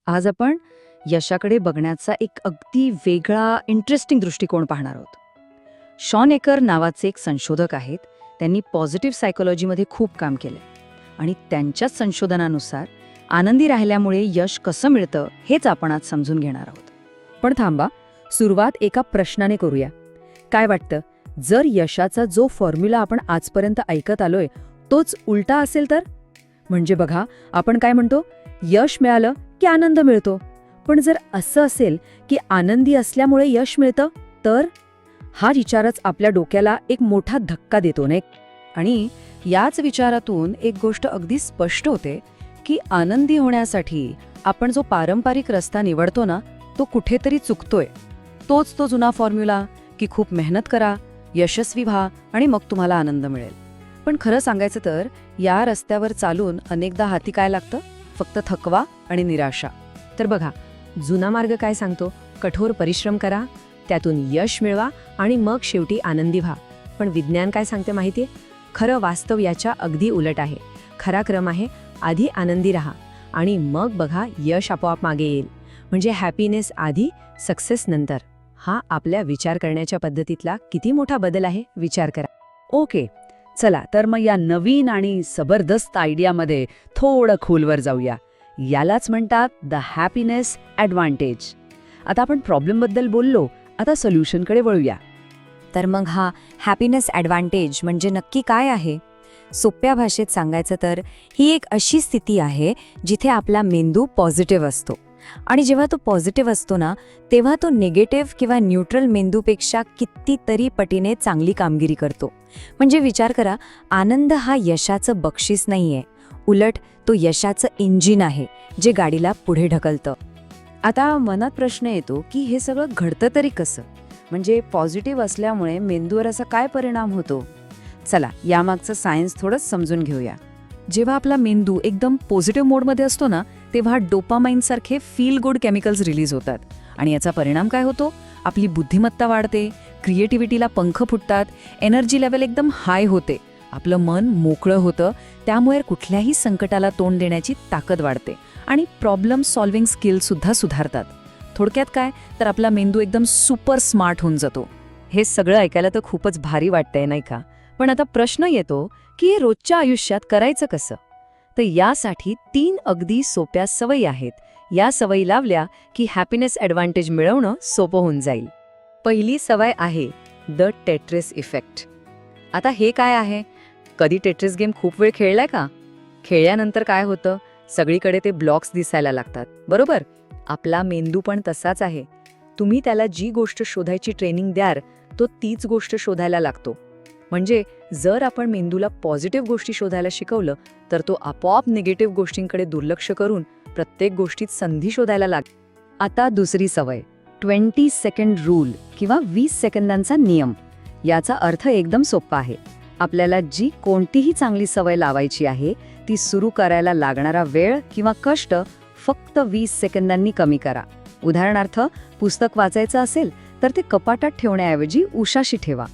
आज आपण यशाकडे बघण्याचा एक अगदी वेगळा इंटरेस्टिंग दृष्टिकोन पाहणार आहोत. शॉन एकर नावाचे एक संशोधक आहेत. त्यांनी पॉझिटिव्ह सायकोलॉजीमध्ये खूप काम केलंय आणि त्यांच्याच संशोधनानुसार आनंदी राहिल्यामुळे यश कसं मिळतं हेच आपण आज समजून घेणार आहोत. पण थांबा, सुरुवात एका प्रश्नाने करूया. काय वाटतं, जर यशाचा जो फॉर्म्युला आपण आजपर्यंत ऐकत आलोय तोच उलटा असेल तर? म्हणजे बघा, आपण काय म्हणतो, यश मिळालं की आनंद मिळतो. पण जर असं असेल की आनंदी असल्यामुळे यश मिळतं, तर हा विचारच आपल्या डोक्याला एक मोठा धक्का देतो नाही? आणि याच विचारातून एक गोष्ट अगदी स्पष्ट होते की आनंदी होण्यासाठी आपण जो पारंपरिक रस्ता निवडतो ना, तो कुठेतरी चुकतोय. तोच तो जुना फॉर्म्युला की खूप मेहनत करा, यशस्वी व्हा आणि मग तुम्हाला आनंद मिळेल. पण खरं सांगायचं तर या रस्त्यावर चालून अनेकदा हाती काय लागतं? फक्त थकवा आणि निराशा. तर बघा, जुना मार्ग काय सांगतो? कठोर परिश्रम करा, त्यातून यश मिळवा आणि मग शेवटी आनंदी व्हा. पण विज्ञान काय सांगते माहितीये? खरं वास्तव याच्या अगदी उलट आहे. खरा क्रम आहे, आधी आनंदी राहा आणि मग बघा यश आपोआप मागे येईल. म्हणजे हॅपीनेस आधी, सक्सेस नंतर. हा आपल्या विचार करण्याच्या पद्धतीतला किती मोठा बदल आहे, विचार करा. ओके, चला तर मग या नवीन आणि जबरदस्त आयडियामध्ये थोडं खोलवर जाऊया. यालाच म्हणतात द हॅपीनेस ॲडव्हान्टेज. आता आपण प्रॉब्लेमबद्दल बोललो, आता सोल्युशनकडे वळूया. तर मग हा हॅपीनेस ॲडव्हान्टेज म्हणजे नक्की काय आहे? सोप्या भाषेत सांगायचं तर ही एक अशी स्थिती आहे जिथे आपला मेंदू पॉझिटिव्ह असतो. आणि जेव्हा तो पॉझिटिव्ह असतो ना, तेव्हा तो निगेटिव्ह किंवा न्यूट्रल मेंदूपेक्षा कितीतरी पटीने चांगली कामगिरी करतो. म्हणजे विचार करा, आनंद हा यशाचं बक्षीस नाहीये, उलट तो यशाचं इंजिन आहे जे गाडीला पुढे ढकलतं. आता मनात प्रश्न येतो की हे सगळं घडतं तरी कसं? म्हणजे पॉझिटिव्ह असल्यामुळे मेंदूवर असा काय परिणाम होतो? चला यामागचं सायन्स थोडंच समजून घेऊया. जेव्हा आपला मेंदू एकदम पॉझिटिव्ह मोडमध्ये असतो ना, तेव्हा डोपामाइन सारखे फील गुड केमिकल्स रिलीज होतात. आणि याचा परिणाम काय होतो? आपली बुद्धिमत्ता वाढते, क्रिएटिव्हिटीला पंख फुटतात, एनर्जी लेवल एकदम हाय होते, आपलं मन मोकळं होतं. त्यामुळे कुठल्याही संकटाला तोंड देण्याची ताकद वाढते आणि प्रॉब्लेम सॉल्व्हिंग स्किलसुद्धा सुधारतात. थोडक्यात काय, तर आपला मेंदू एकदम सुपर स्मार्ट होऊन जातो. हे सगळं ऐकायला तर खूपच भारी वाटतंय नाही का? पण आता प्रश्न येतो की हे रोजच्या आयुष्यात करायचं कसं? तर यासाठी 3 अगदी सोप्या सवयी आहेत. या सवयी लावल्या की हॅपीनेस ॲडव्हान्टेज मिळवणं सोपं होऊन जाईल. पहिली सवय आहे द टेट्रिस इफेक्ट. आता हे काय आहे? कधी टेट्रिस गेम खूप वेळ खेळलाय का? खेळल्यानंतर काय होतं? सगळीकडे ते ब्लॉक्स दिसायला लागतात, बरोबर? आपला मेंदू पण तसाच आहे. तुम्ही त्याला जी गोष्ट शोधायची ट्रेनिंग द्याल, तो तीच गोष्ट शोधायला लागतो. म्हणजे जर आपण मेंदूला पॉझिटिव्ह गोष्टी शोधायला शिकवलं, तर तो आपोआप निगेटिव्ह गोष्टींकडे दुर्लक्ष करून प्रत्येक गोष्टीत संधी शोधायला लागतो. आता दुसरी सवय 20 सेकंड रूल किंवा 20 सेकंदांचा नियम. याचा अर्थ एकदम सोपा आहे. आपल्याला जी कोणतीही चांगली सवय लावायची आहे ती सुरू करायला लागणारा वेळ किंवा कष्ट फक्त 20 सेकंदांनी कमी करा. उदाहरणार्थ, पुस्तक वाचायचं असेल तर ते कपाटात ठेवण्याऐवजी उशाशी ठेवा.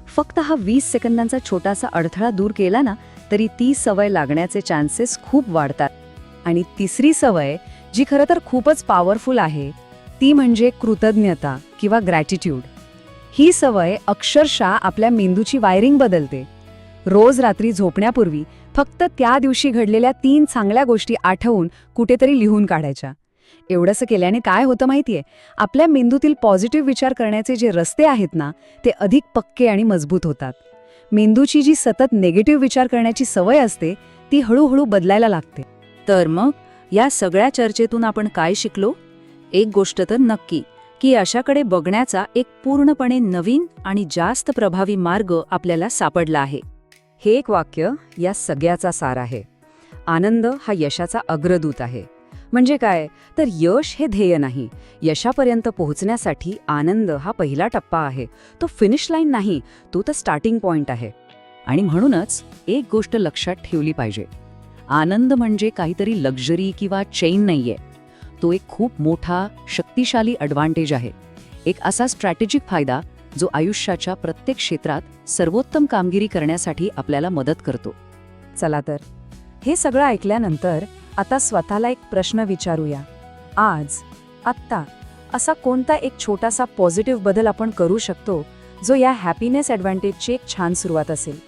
फक्त हा 20 सेकंदांचा छोटासा अडथळा दूर केला ना, तरी ती सवय लागण्याचे चान्सेस खूप वाढतात. आणि तिसरी सवय, जी खरं तर खूपच पॉवरफुल आहे, ती म्हणजे कृतज्ञता किंवा ग्रॅटिट्यूड. ही सवय अक्षरशः आपल्या मेंदूची वायरिंग बदलते. रोज रात्री झोपण्यापूर्वी फक्त त्या दिवशी घडलेल्या 3 चांगल्या गोष्टी आठवून कुठेतरी लिहून काढायच्या. एवढंसं केल्याने काय होतं माहितीये? आपल्या मेंदूतील पॉझिटिव्ह विचार करण्याचे जे रस्ते आहेत ना, ते अधिक पक्के आणि मजबूत होतात. मेंदूची जी सतत निगेटिव्ह विचार करण्याची सवय असते, ती हळूहळू बदलायला लागते. तर मग या सगळ्या चर्चेतून आपण काय शिकलो? एक गोष्ट तर नक्की, की अशाकडे बघण्याचा एक पूर्णपणे नवीन आणि जास्त प्रभावी मार्ग आपल्याला सापडला आहे. हे एक वाक्य या सगळ्याचा सार आहे. आनंद हा यशाचा अग्रदूत आहे. म्हणजे काय, तर यश हे ध्येय नाही. यशापर्यंत पोहोचण्यासाठी आनंद हा पहिला टप्पा आहे. तो फिनिश लाईन नाही, तो तर स्टार्टिंग पॉइंट आहे. आणि म्हणूनच एक गोष्ट लक्षात ठेवली पाहिजे. आनंद म्हणजे काहीतरी लक्झरी किंवा चेन नाहीये. तो एक खूप मोठा शक्तिशाली ॲडव्हान्टेज आहे. एक असा स्ट्रॅटेजिक फायदा जो आयुष्याच्या प्रत्येक क्षेत्रात सर्वोत्तम कामगिरी करण्यासाठी आपल्याला मदत करतो. चला तर, हे सगळं ऐकल्यानंतर आता स्वतःला एक प्रश्न विचारूया. आज आत्ता असा कोणता एक छोटासा पॉझिटिव्ह बदल आपण करू शकतो जो या हॅपीनेस ॲडव्हान्टेजची एक छान सुरुवात असेल.